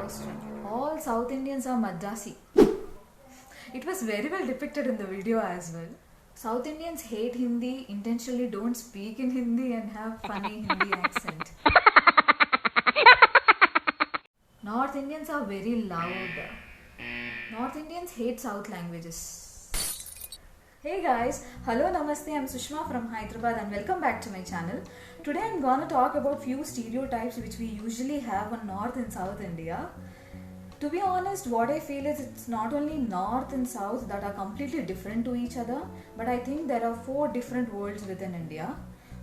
First one. All South Indians are Madrasi. It was very well depicted in the video as well. South Indians hate Hindi, intentionally don't speak in Hindi and have funny Hindi accent. North Indians are very loud. North Indians hate South languages. Hey guys, hello namaste, I'm Sushma from Hyderabad and welcome back to my channel. Today I'm gonna talk about few stereotypes which we usually have on North and South India. To be honest, what I feel is it's not only North and South that are completely different to each other, but I think there are 4 different worlds within India.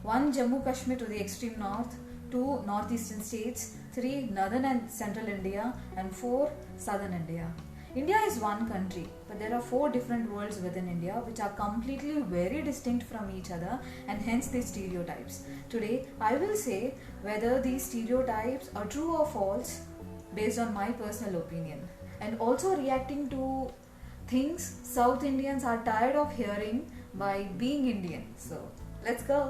1 Jammu Kashmir to the extreme north, 2 northeastern states, 3 northern and central India, and 4 southern India. India is one country, but there are 4 different worlds within India which are completely very distinct from each other, and hence these stereotypes. Today, I will say whether these stereotypes are true or false based on my personal opinion, and also reacting to things South Indians are tired of hearing by being Indian. So, let's go!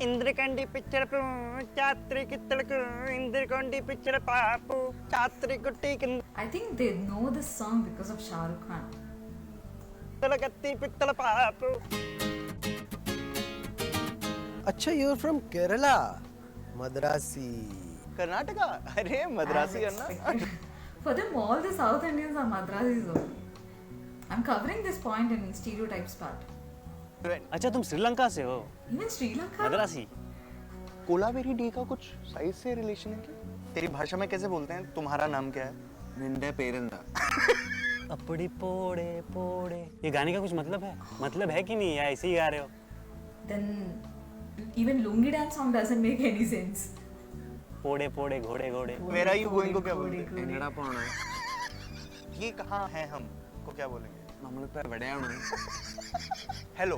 इंद्रकंडी picture चात्री कितलक इंद्रकंडी picture पापू चात्री गुट्टी I think they know this song because of Shah Rukh Khan. कितलकत्ती पित्तल पापू. अच्छा, you're from Kerala, Madrasi. Karnataka. अरे मद्रासी है ना. For them, all the South Indians are Madrasis only. I'm covering this point in stereotypes part. अच्छा, तुम श्रीलंका से हो? Even Sri Lanka? Madrasi? Kolaveri D का कुछ साइज से रिलेशन है क्या? तेरी भाषा में कैसे बोलते हैं? तुम्हारा नाम क्या है? निंदे पेरंदा. अपड़ी पोड़े पोड़े. ये गाने का कुछ मतलब है? मतलब है कि नहीं, या ऐसे ही गा रहे हो? Then even lungi dance song doesn't make any sense. पोड़े पोड़े घोड़े घोड़े. Where are you going को क्या बोलते हैं? एंगड़ा पौना है. ये कहाँ है हम को क्या बोलेंगे? നമ്മൾ ഇപ്പോൾ എവിടെയാണ്? हेलो.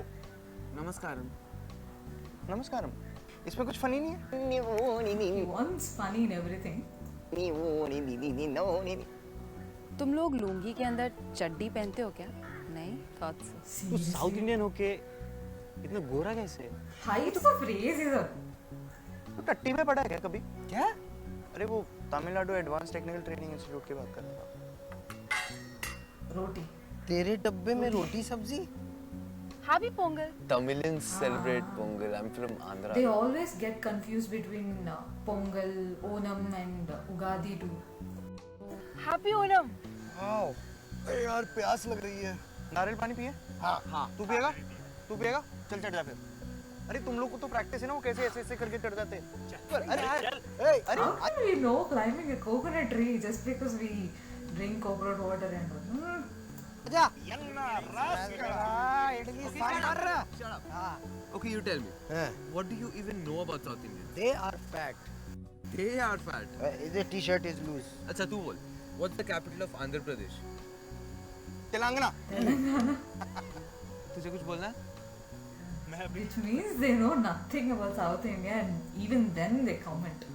നമസ്കാരം. नमस्कारम. इसमें कुछ फनी नहीं He wants funny in everything. है? तुम लोग लुंगी के अंदर चड्डी पहनते हो क्या? नहीं, thought so. तू साउथ इंडियन होके इतना गोरा कैसे? Heights of race is a... तो टट्टी में पढ़ा है क्या कभी? क्या? अरे वो Tamil Nadu advance technical training institute की बात कर रहा था. Roti. तेरे डब्बे में रोटी सब्जी? Happy Pongal. Tamilians celebrate Pongal. I'm from Andhra. They always get confused between Pongal, Onam and Ugadi too. Happy Onam. Wow, अरे यार प्यास लग रही है. नारियल पानी पिए? हाँ. तू पिएगा? तू पिएगा? चल चढ़ जा फिर. अरे तुम लोग को तो प्रैक्टिस है ना, वो कैसे ऐसे ऐसे करके चढ़ जाते हैं. अरे How can we know climbing a coconut tree just because we drink coconut water and all? जा. Okay, you tell me. What do you even know about South Indians? They are fat. They are fat. The t-shirt is loose. अच्छा तू बोल. What's the capital of Andhra Pradesh? Telangana. तुझे कुछ बोलना है? Which means they know nothing about South India and even then they comment.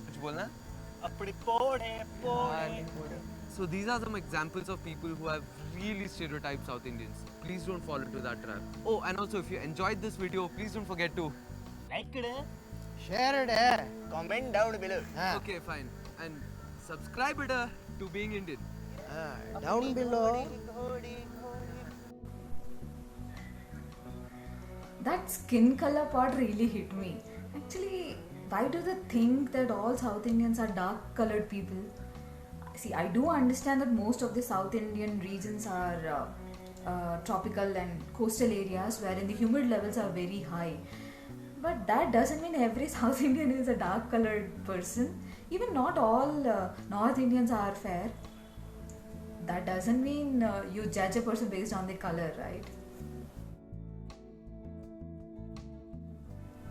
कुछ बोलना है? अपड़ी पोड़े पोड़े. So these are some examples of people who have really stereotyped South Indians. Please don't fall into that trap. Oh, and also if you enjoyed this video, please don't forget to like it. Share it है. Comment down below. okay, fine, and subscribe it to being Indian. Down below. That skin color part really hit me. Actually, why do they think that all South Indians are dark colored people? See, I do understand that most of the South Indian regions are tropical and coastal areas wherein the humid levels are very high. But that doesn't mean every South Indian is a dark colored person. Even not all North Indians are fair. That doesn't mean you judge a person based on the color, right?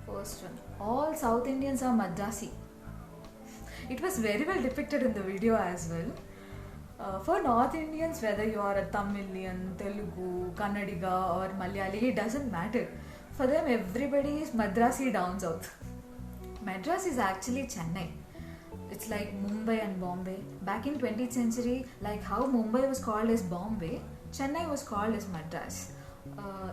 First one. All South Indians are Madrasi. It was very well depicted in the video as well. For North Indians, whether you are a Tamilian, Telugu, Kannadiga or Malayali, it doesn't matter. For them, everybody is Madrasi down south. Madras is actually Chennai. It's like Mumbai and Bombay. Back in 20th century, like how Mumbai was called as Bombay, Chennai was called as Madras.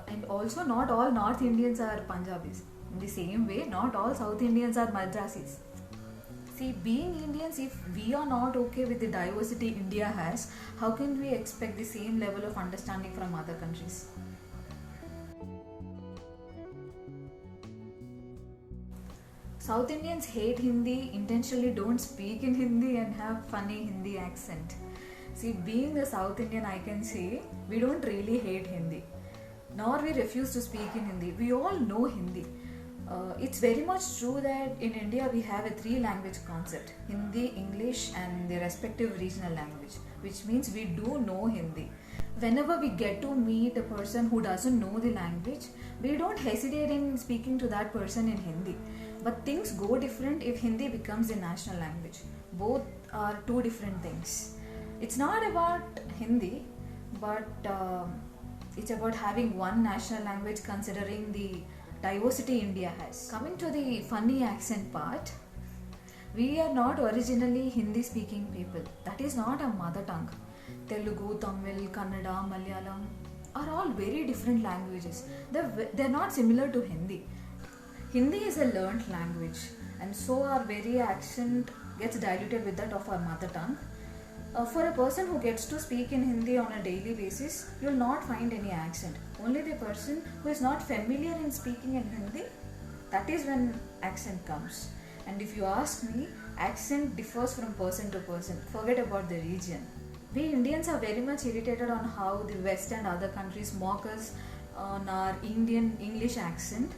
And also not all North Indians are Punjabis. In the same way, not all South Indians are Madrasis. See, being Indians, if we are not okay with the diversity India has, how can we expect the same level of understanding from other countries? South Indians hate Hindi, intentionally don't speak in Hindi and have funny Hindi accent. See, being a South Indian, I can say, we don't really hate Hindi. Nor we refuse to speak in Hindi. We all know Hindi. It's very much true that in India we have a 3-language concept: Hindi, English and the respective regional language, which means we do know Hindi. Whenever we get to meet a person who doesn't know the language, we don't hesitate in speaking to that person in Hindi. But things go different if Hindi becomes the national language. Both are two different things. It's not about Hindi, but it's about having one national language considering the diversity India has. Coming to the funny accent part, we are not originally Hindi speaking people. That is not our mother tongue. Telugu, Tamil, Kannada, Malayalam are all very different languages. They're not similar to Hindi. Hindi is a learnt language, and so our very accent gets diluted with that of our mother tongue. For a person who gets to speak in Hindi on a daily basis, you will not find any accent. Only the person who is not familiar in speaking in Hindi, that is when accent comes. And if you ask me, accent differs from person to person. Forget about the region. We Indians are very much irritated on how the West and other countries mock us on our Indian English accent.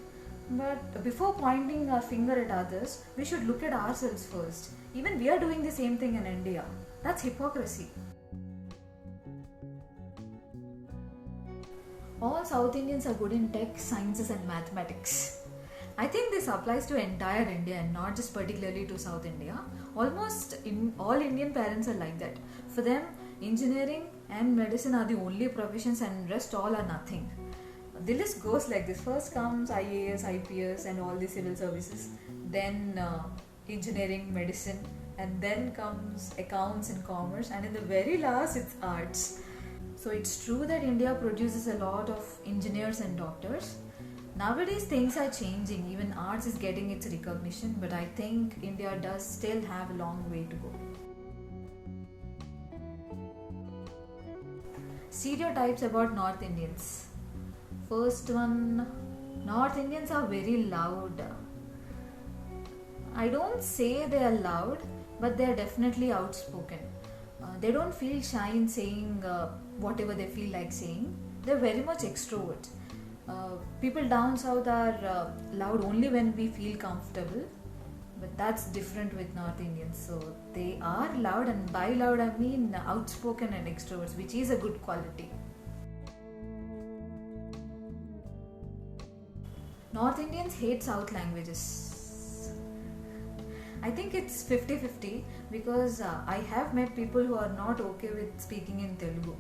But before pointing our finger at others, we should look at ourselves first. Even we are doing the same thing in India. That's hypocrisy. All South Indians are good in tech, sciences and mathematics. I think this applies to entire India and not just particularly to South India. Almost all Indian parents are like that. For them, engineering and medicine are the only professions and rest all are nothing. The list goes like this. First comes IAS, IPS and all the civil services. Then engineering, medicine, and then comes accounts and commerce, and in the very last it's arts. So it's true that India produces a lot of engineers and doctors. Nowadays things are changing, even arts is getting its recognition, but I think India does still have a long way to go. Stereotypes about North Indians. First one, North Indians are very loud. I don't say they are loud, but they are definitely outspoken. They don't feel shy in saying whatever they feel like saying. They're very much extroverts. People down south are loud only when we feel comfortable, but that's different with North Indians. So they are loud, and by loud I mean outspoken and extroverts, which is a good quality. North Indians hate South languages. I think it's 50-50 because I have met people who are not okay with speaking in Telugu.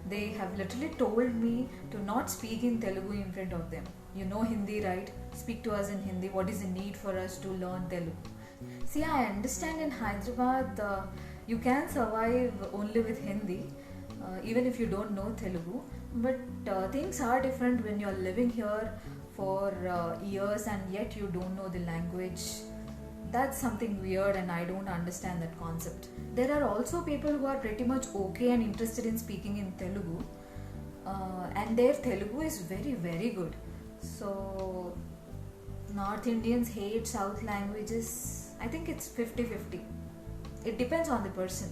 They have literally told me to not speak in Telugu in front of them. You know Hindi, right? Speak to us in Hindi. What is the need for us to learn Telugu? See, I understand in Hyderabad you can survive only with Hindi, even if you don't know Telugu. But things are different when you're living here for years and yet you don't know the language. That's something weird and I don't understand that concept. There are also people who are pretty much okay and interested in speaking in Telugu, and their Telugu is very, very good. So North Indians hate South languages. I think it's 50-50. It depends on the person.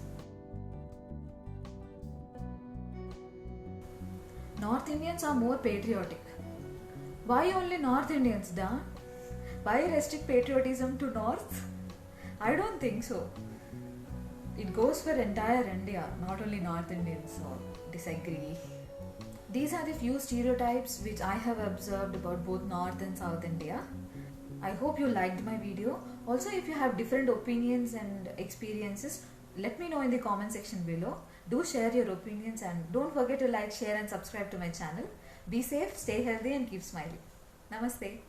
North Indians are more patriotic. Why only North Indians, da? Why restrict patriotism to North? I don't think so. It goes for entire India, not only North Indians, so disagree. These are the few stereotypes which I have observed about both North and South India. I hope you liked my video. Also, if you have different opinions and experiences, let me know in the comment section below. Do share your opinions and don't forget to like, share and subscribe to my channel. Be safe, stay healthy and keep smiling. Namaste.